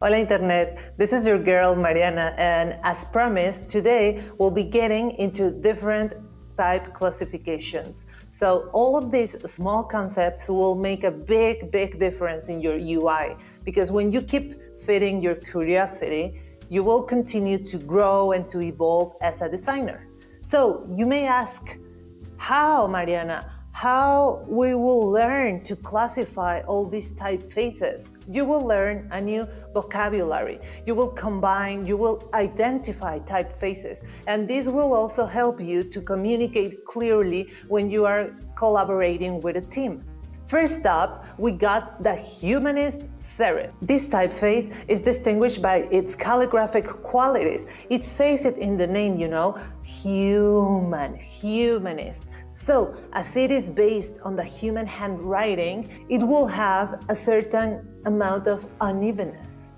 Hola Internet, this is your girl Mariana, and as promised, today we'll be getting into different type classifications. So all of these small concepts will make a big difference in your UI, because when you keep feeding your curiosity, you will continue to grow and to evolve as a designer. So you may ask, how, Mariana? How we will learn to classify all these typefaces? You will learn a new vocabulary. You will combine, you will identify typefaces, and this will also help you to communicate clearly when you are collaborating with a team. First up, we got the Humanist serif. This typeface is distinguished by its calligraphic qualities. It says it in the name, humanist. So, as it is based on the human handwriting, it will have a certain amount of unevenness.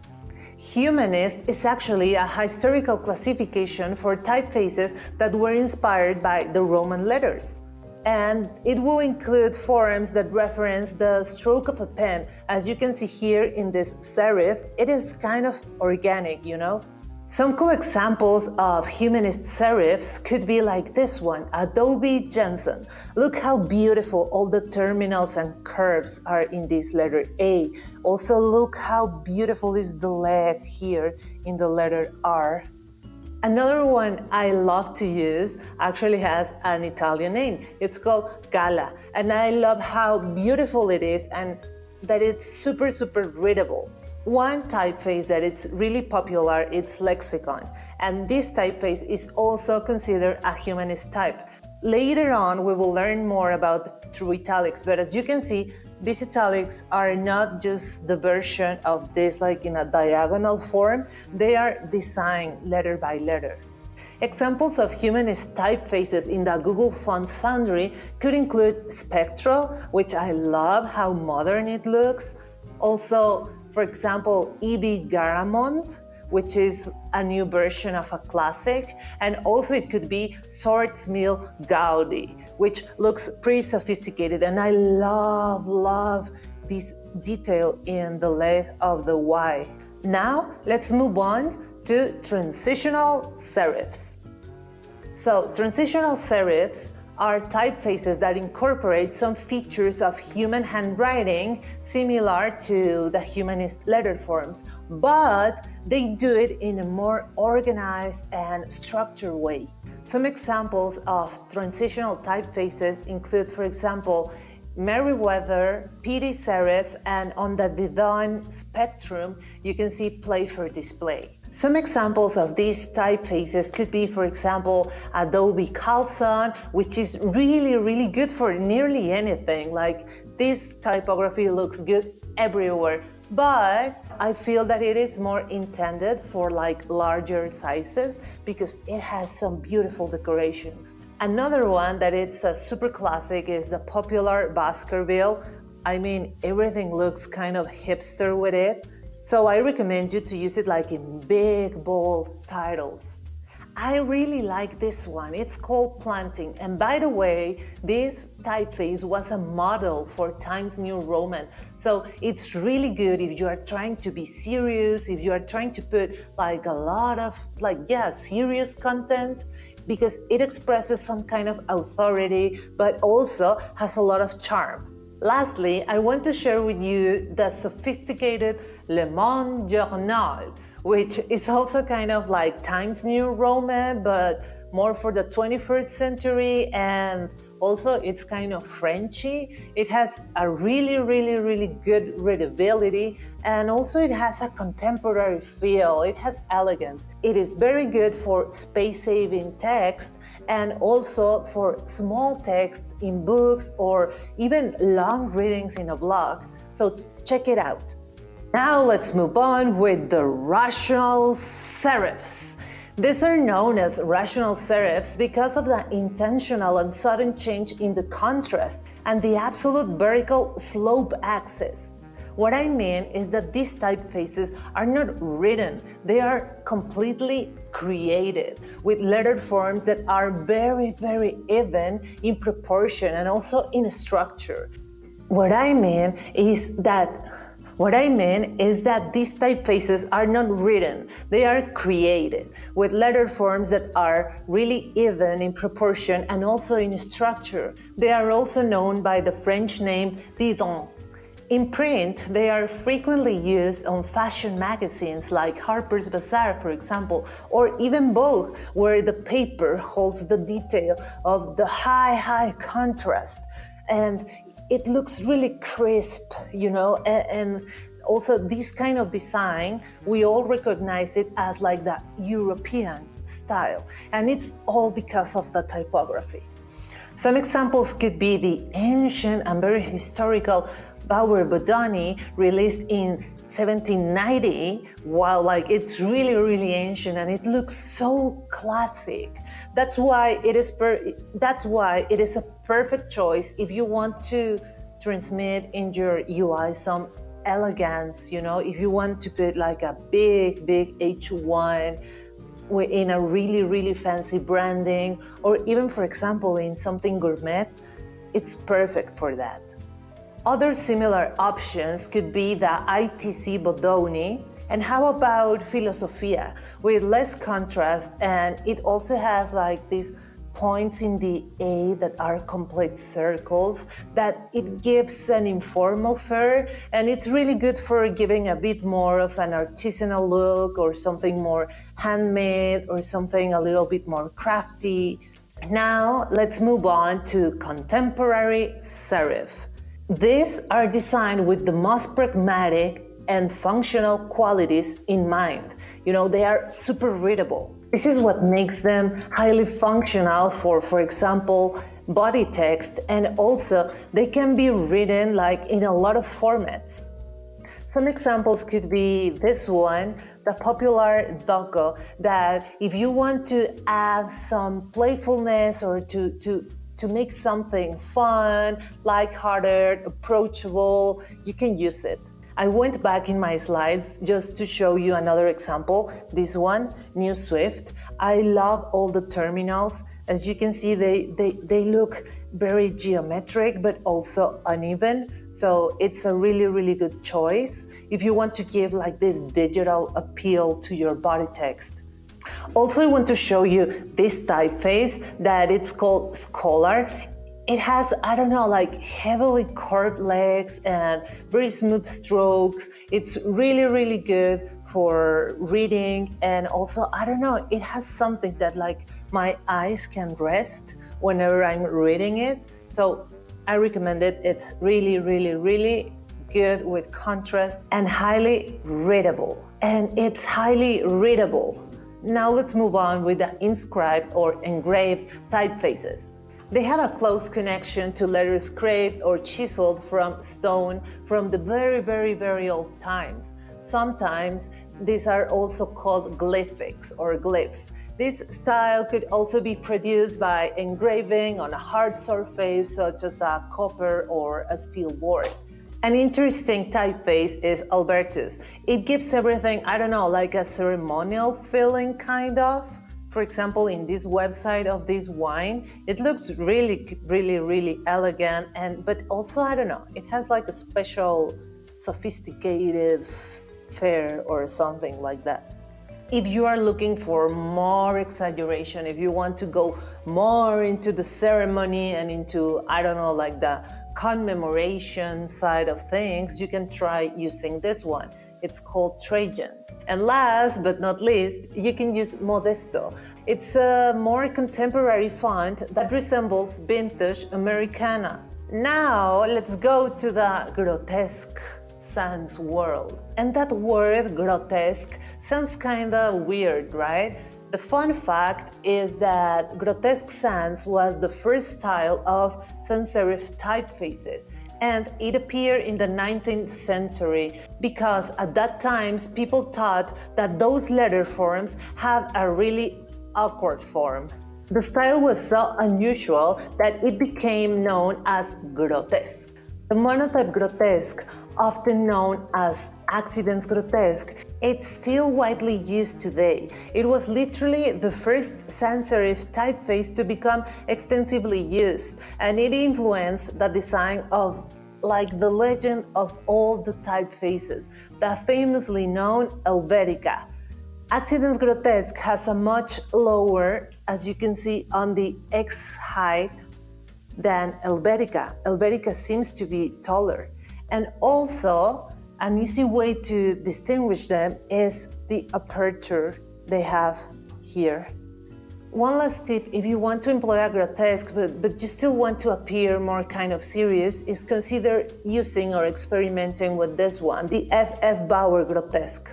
Humanist is actually a historical classification for typefaces that were inspired by the Roman letters. And it will include forms that reference the stroke of a pen. As you can see here in this serif, it is kind of organic, Some cool examples of humanist serifs could be like this one, Adobe Johnson. Look how beautiful all the terminals and curves are in this letter A. Also look how beautiful is the leg here in the letter R. Another one I love to use actually has an Italian name. It's called Gala, and I love how beautiful it is and that it's super readable. One typeface that it's really popular is Lexicon, and this typeface is also considered a humanist type. Later on, we will learn more about true italics, but as you can see, these italics are not just the version of this like in a diagonal form, they are designed letter by letter. Examples of humanist typefaces in the Google Fonts Foundry could include Spectral, which I love how modern it looks. Also, for example, E.B. Garamond, which is a new version of a classic, and also it could be Swordsmill Gaudi, which looks pretty sophisticated, and I love this detail in the leg of the Y. Now, let's move on to transitional serifs. So, transitional serifs are typefaces that incorporate some features of human handwriting similar to the humanist letter forms, but they do it in a more organized and structured way. Some examples of transitional typefaces include, for example, Meriwether, PD Serif, and on the Didon spectrum, you can see Play for Display. Some examples of these typefaces could be, for example, Adobe Carlson, which is really good for nearly anything. Like this typography looks good everywhere, but I feel that it is more intended for like larger sizes because it has some beautiful decorations. Another one that it's a super classic is the popular Baskerville. I mean, everything looks kind of hipster with it. So I recommend you to use it like in big, bold titles. I really like this one. It's called Planting. And by the way, this typeface was a model for Times New Roman. So it's really good if you are trying to be serious, if you are trying to put like a lot of serious content, because it expresses some kind of authority, but also has a lot of charm. Lastly, I want to share with you the sophisticated Le Monde Journal, which is also kind of like Times New Roman, but more for the 21st century, and also it's kind of Frenchy. It has a really good readability, and also it has a contemporary feel. It has elegance. It is very good for space-saving text and also for small text in books or even long readings in a blog. So check it out. Now let's move on with the rational serifs. These are known as rational serifs because of the intentional and sudden change in the contrast and the absolute vertical slope axis. What I mean is that these typefaces are not written, they are completely created with letter forms that are very even in proportion and also in structure. What I mean is that What I mean is that these typefaces are not written, they are created with letter forms that are really even in proportion and also in structure. They are also known by the French name decode. In print, they are frequently used on fashion magazines like Harper's Bazaar, for example, or even Vogue, where the paper holds the detail of the high contrast. And it looks really crisp, and also this kind of design, we all recognize it as like the European style, and it's all because of the typography. Some examples could be the ancient and very historical Bauer Bodoni, released in 1790, while it's really ancient and it looks so classic. That's why it is a perfect choice if you want to transmit in your UI some elegance, if you want to put like a big H1 in a really fancy branding, or even, for example, in something gourmet, it's perfect for that. Other similar options could be the ITC Bodoni, and how about Philosophia with less contrast, and it also has these points in the A that are complete circles, that it gives an informal flair, and it's really good for giving a bit more of an artisanal look or something more handmade or something a little bit more crafty. Now let's move on to contemporary serif. These are designed with the most pragmatic and functional qualities in mind. They are super readable. This is what makes them highly functional for example, body text, and also they can be written in a lot of formats. Some examples could be this one, the popular decode, that if you want to add some playfulness or to make something fun, lighthearted, approachable, you can use it. I went back in my slides just to show you another example. This one, New Swift. I love all the terminals. As you can see, they look very geometric, but also uneven. So it's a really good choice if you want to give this digital appeal to your body text. Also, I want to show you this typeface that it's called Scholar. It has, heavily curved legs and very smooth strokes. It's really good for reading, and also, it has something that my eyes can rest whenever I'm reading it. So I recommend it. It's really good with contrast and highly readable. And it's highly readable. Now let's move on with the inscribed or engraved typefaces. They have a close connection to letters carved or chiseled from stone from the very old times. Sometimes these are also called glyphics or glyphs. This style could also be produced by engraving on a hard surface such as a copper or a steel board. An interesting typeface is Albertus. It gives everything, a ceremonial feeling kind of. For example, in this website of this wine, it looks really elegant, but also, it has a special sophisticated flair or something like that. If you are looking for more exaggeration, if you want to go more into the ceremony and into, the commemoration side of things, you can try using this one. It's called Trajan. And last but not least, you can use Modesto. It's a more contemporary font that resembles vintage Americana. Now let's go to the Grotesque sans world. And that word grotesque sounds kinda weird, right? The fun fact is that Grotesque sans was the first style of sans serif typefaces, and it appeared in the 19th century because at that time people thought that those letter forms had a really awkward form. The style was so unusual that it became known as grotesque. The monotype grotesque, often known as accidents grotesque, it's still widely used today. It was literally the first sans serif typeface to become extensively used, and it influenced the design of like the legend of all the typefaces, the famously known Helvetica. Accidence Grotesque has a much lower, as you can see on the X height, than Helvetica. Helvetica seems to be taller. And also, an easy way to distinguish them is the aperture they have here. One last tip, if you want to employ a grotesque, but you still want to appear more kind of serious, is consider using or experimenting with this one, the F.F. Bauer Grotesque.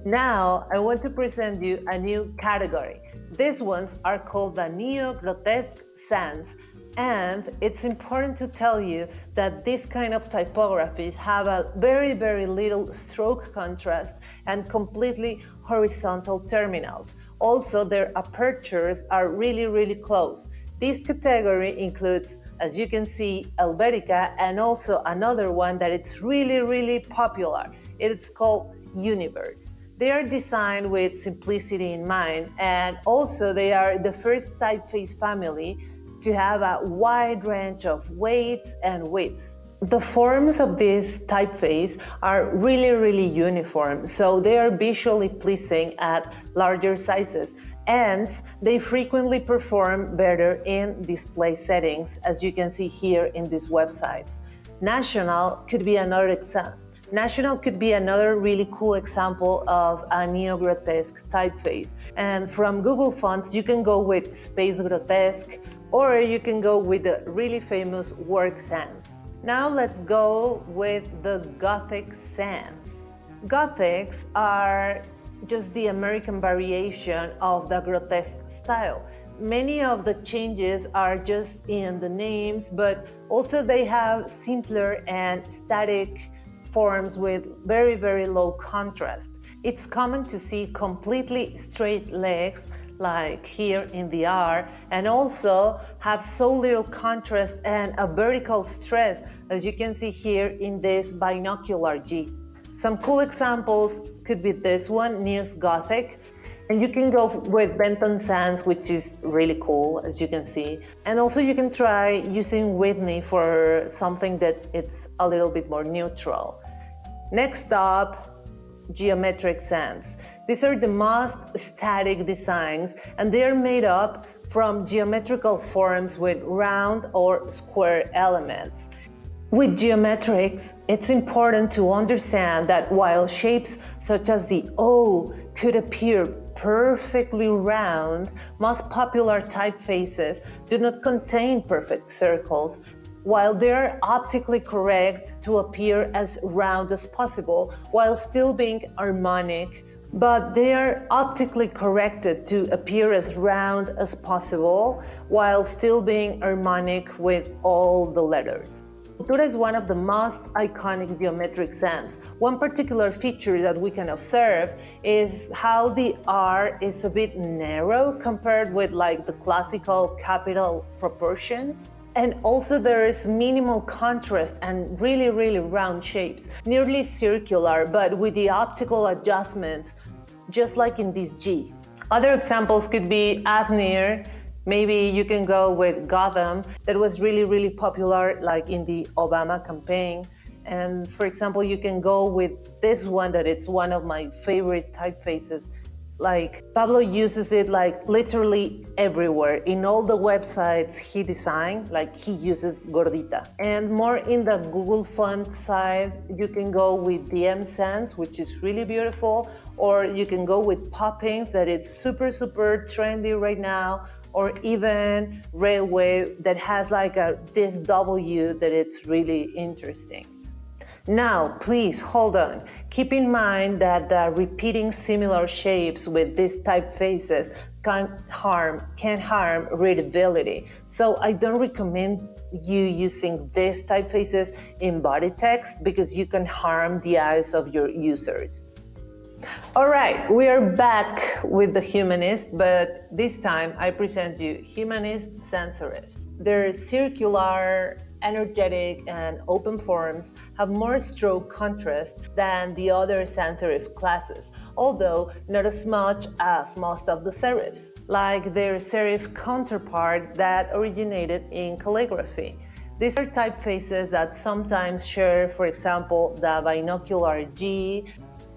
Now, I want to present you a new category. These ones are called the Neo-Grotesque Sans, and it's important to tell you that this kind of typographies have a very, very little stroke contrast and completely horizontal terminals. Also, their apertures are really, really close. This category includes, as you can see, Helvetica, and also another one that it's really, really popular. It's called Universe. They are designed with simplicity in mind, and also they are the first typeface family to have a wide range of weights and widths. The forms of this typeface are really, really uniform, so they are visually pleasing at larger sizes. Hence, they frequently perform better in display settings, as you can see here in these websites. National could be another example. National could be another really cool example of a neo-grotesque typeface. And from Google Fonts, you can go with Space Grotesque, or you can go with the really famous Work Sans. Now let's go with the Gothic Sans. Gothics are just the American variation of the grotesque style. Many of the changes are just in the names, but also they have simpler and static forms with very, very low contrast. It's common to see completely straight legs, like here in the R, and also have so little contrast and a vertical stress, as you can see here in this binocular G. Some cool examples could be this one, News Gothic, and you can go with Benton Sans, which is really cool, as you can see. And also you can try using Whitney for something that it's a little bit more neutral. Next up, Geometric Sans. These are the most static designs, and they are made up from geometrical forms with round or square elements. With geometrics, it's important to understand that while shapes such as the O could appear perfectly round, most popular typefaces do not contain perfect circles, while they are optically correct to appear as round as possible while still being harmonic, but they are optically corrected to appear as round as possible while still being harmonic with all the letters. Cultura is one of the most iconic geometric sans. One particular feature that we can observe is how the R is a bit narrow compared with like the classical capital proportions. And also there is minimal contrast and really, really round shapes, nearly circular, but with the optical adjustment, just like in this G. Other examples could be Avnir. Maybe you can go with Gotham, that was really, really popular, like in the Obama campaign. And for example, you can go with this one, that it's one of my favorite typefaces. Like Pablo uses it like literally everywhere. In all the websites he designed, like he uses Gordita. And more in the Google font side, you can go with the M Sans, which is really beautiful, or you can go with Poppings, that it's super, super trendy right now, or even Railway that has like this W that it's really interesting. Now, please hold on. Keep in mind that the repeating similar shapes with these typefaces can harm readability. So I don't recommend you using these typefaces in body text because you can harm the eyes of your users. All right, we are back with the Humanist, but this time I present you Humanist sans serifs. Their circular, energetic, and open forms have more stroke contrast than the other sans serif classes, although not as much as most of the serifs, like their serif counterpart that originated in calligraphy. These are typefaces that sometimes share, for example, the binocular G,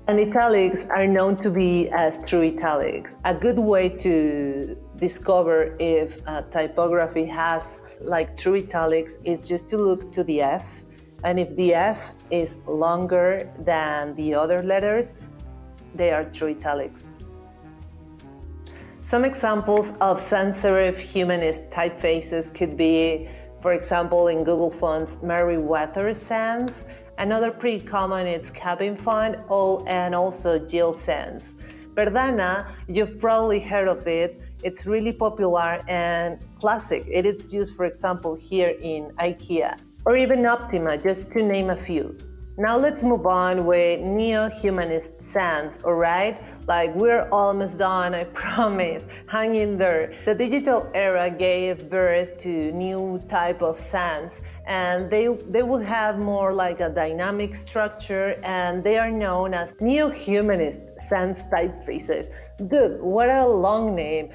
and italics are known to be as true italics. A good way to discover if a typography has like true italics is just to look to the F, and if the F is longer than the other letters, they are true italics. Some examples of sans serif humanist typefaces could be, for example, in Google Fonts, Meriwether Sans. Another pretty common is Cabin Font, and also Jill Sans. Verdana, you've probably heard of it. It's really popular and classic. It is used, for example, here in IKEA. Or even Optima, just to name a few. Now let's move on with neo-humanist sans, alright? Like, we're almost done, I promise. Hang in there. The digital era gave birth to new type of sans, and they will have more like a dynamic structure, and they are known as neo-humanist sans typefaces. Good, what a long name.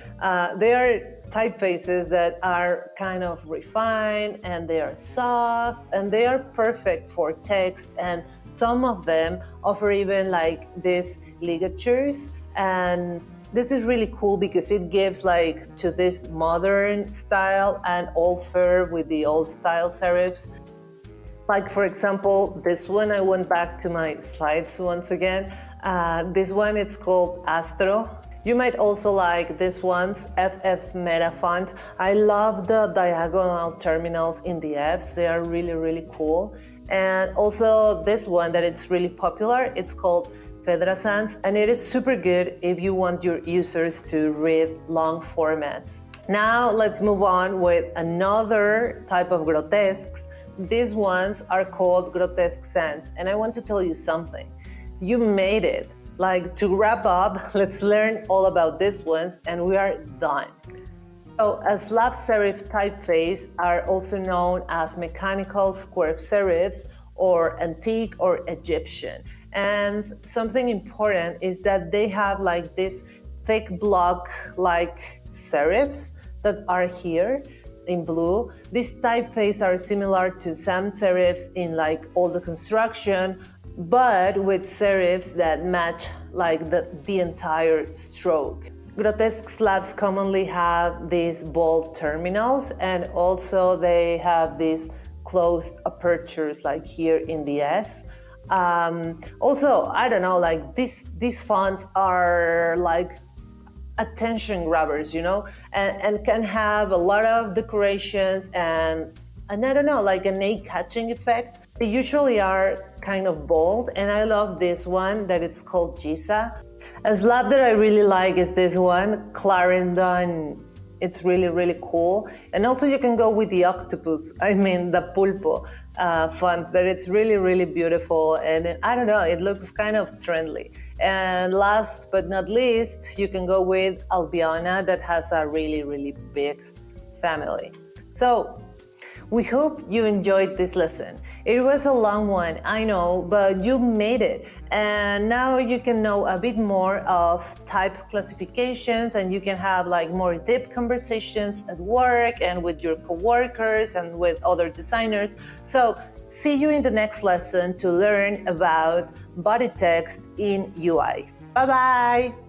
They are typefaces that are kind of refined, and they are soft, and they are perfect for text, and some of them offer even like these ligatures, and this is really cool because it gives like to this modern style and old fair with the old style serifs. Like, for example, this one, I went back to my slides once again. This one, it's called Astro. You might also like this one's FF Meta font. I love the diagonal terminals in the Fs. They are really, really cool. And also this one that it's really popular, it's called Fedra Sans, and it is super good if you want your users to read long formats. Now let's move on with another type of grotesques. These ones are called Grotesque Sans, and I want to tell you something. You made it. Like, to wrap up, let's learn all about these ones and we are done. So, a slab serif typeface are also known as mechanical square serifs or antique or Egyptian. And something important is that they have like this thick block like serifs that are here in blue. These typefaces are similar to some serifs in like all the construction, but with serifs that match like the entire stroke. Grotesque slabs commonly have these bold terminals, and also they have these closed apertures like here in the S. Also, I don't know, like these fonts are like attention grabbers, you know, and can have a lot of decorations and I don't know, like an eye-catching effect. They usually are kind of bold, and I love this one that it's called Giza. A slab that I really like is this one, Clarendon. It's really, really cool. And also you can go with the octopus, the pulpo font, that it's really, really beautiful. And I don't know, it looks kind of trendy. And last but not least, you can go with Albiona that has a really, really big family. So, we hope you enjoyed this lesson. It was a long one, I know, but you made it. And now you can know a bit more of type classifications, and you can have like more deep conversations at work and with your coworkers and with other designers. So see you in the next lesson to learn about body text in UI. Bye-bye.